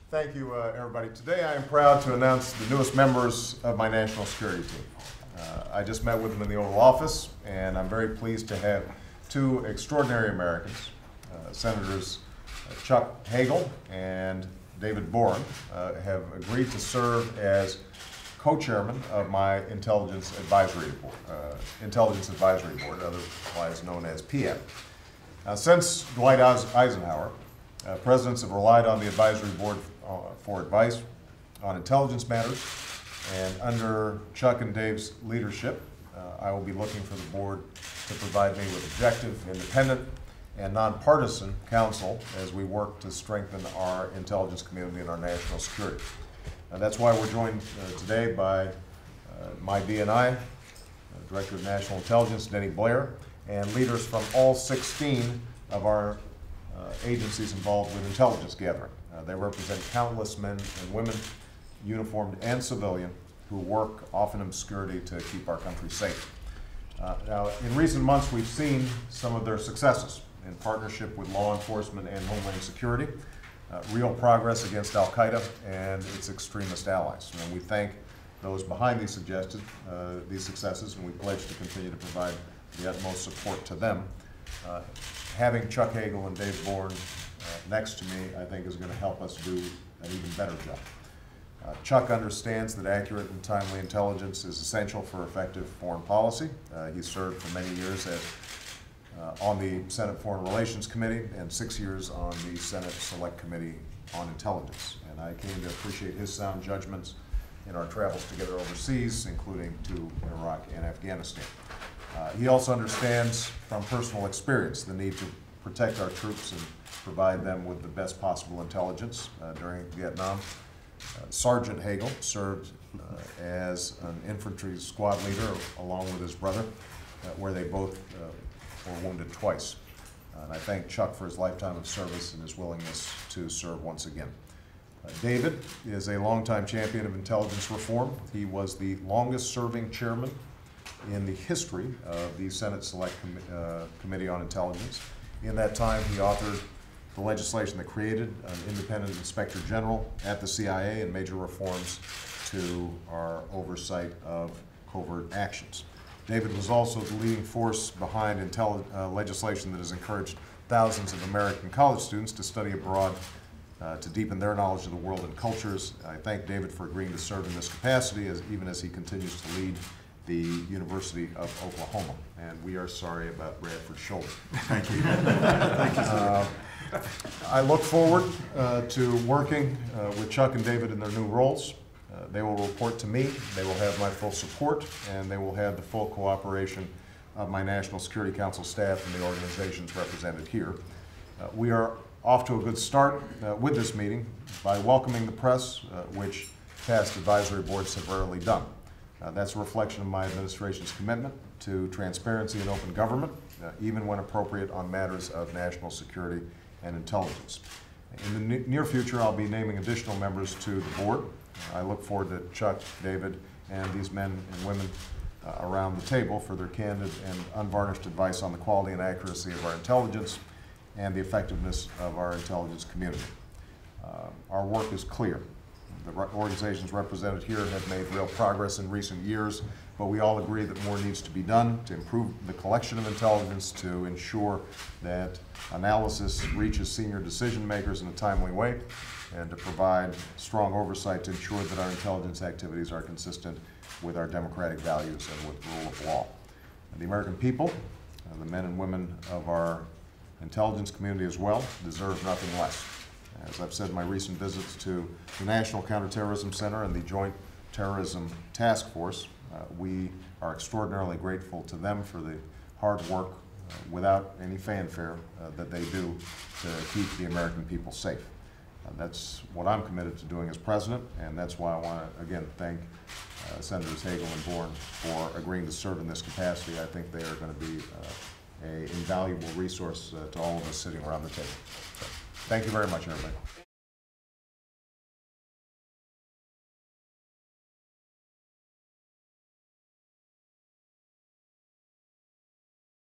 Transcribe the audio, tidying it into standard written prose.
Thank you, everybody. Today I am proud to announce the newest members of my national security team. I just met with them in the Oval Office, and I'm very pleased to have two extraordinary Americans, Senators Chuck Hagel and David Boren, have agreed to serve as co-chairmen of my Intelligence Advisory Board, otherwise known as PIAB. Since Dwight Eisenhower, presidents have relied on the advisory board for advice on intelligence matters, and under Chuck and Dave's leadership, I will be looking for the board to provide me with objective, independent, and non-partisan counsel as we work to strengthen our intelligence community and our national security. That's why we're joined today by my DNI, Director of National Intelligence, Denny Blair, and leaders from all 16 of our agencies involved with intelligence gathering. They represent countless men and women, uniformed and civilian, who work, often in obscurity, to keep our country safe. Now, in recent months, we've seen some of their successes in partnership with law enforcement and Homeland Security, real progress against Al-Qaeda and its extremist allies. And we thank those behind these successes, and we pledge to continue to provide the utmost support to them. Having Chuck Hagel and Dave Boren next to me, I think, is going to help us do an even better job. Chuck understands that accurate and timely intelligence is essential for effective foreign policy. He served for many years on the Senate Foreign Relations Committee and 6 years on the Senate Select Committee on Intelligence. And I came to appreciate his sound judgments in our travels together overseas, including to Iraq and Afghanistan. He also understands from personal experience the need to protect our troops and provide them with the best possible intelligence during Vietnam. Sergeant Hagel served as an infantry squad leader along with his brother, where they both were wounded twice. And I thank Chuck for his lifetime of service and his willingness to serve once again. David is a longtime champion of intelligence reform. He was the longest serving chairman in the history of the Senate Select Committee on Intelligence. In that time, he authored the legislation that created an independent inspector general at the CIA and major reforms to our oversight of covert actions. David was also the leading force behind legislation that has encouraged thousands of American college students to study abroad to deepen their knowledge of the world and cultures. I thank David for agreeing to serve in this capacity, even as he continues to lead the University of Oklahoma. And we are sorry about Bradford's shoulder. Thank you. Thank you, I look forward to working with Chuck and David in their new roles. They will report to me, they will have my full support, and they will have the full cooperation of my National Security Council staff and the organizations represented here. We are off to a good start with this meeting by welcoming the press, which past advisory boards have rarely done. That's a reflection of my administration's commitment to transparency and open government, even when appropriate on matters of national security and intelligence. In the near future, I'll be naming additional members to the board. I look forward to Chuck, David, and these men and women around the table for their candid and unvarnished advice on the quality and accuracy of our intelligence and the effectiveness of our intelligence community. Our work is clear. The organizations represented here have made real progress in recent years, but we all agree that more needs to be done to improve the collection of intelligence, to ensure that analysis reaches senior decision makers in a timely way, and to provide strong oversight to ensure that our intelligence activities are consistent with our democratic values and with the rule of law. And the American people, the men and women of our intelligence community as well, deserve nothing less. As I've said in my recent visits to the National Counterterrorism Center and the Joint Terrorism Task Force, we are extraordinarily grateful to them for the hard work without any fanfare that they do to keep the American people safe. That's what I'm committed to doing as president, and that's why I want to, again, thank Senators Hagel and Boren for agreeing to serve in this capacity. I think they are going to be an invaluable resource to all of us sitting around the table. So, thank you very much, everybody.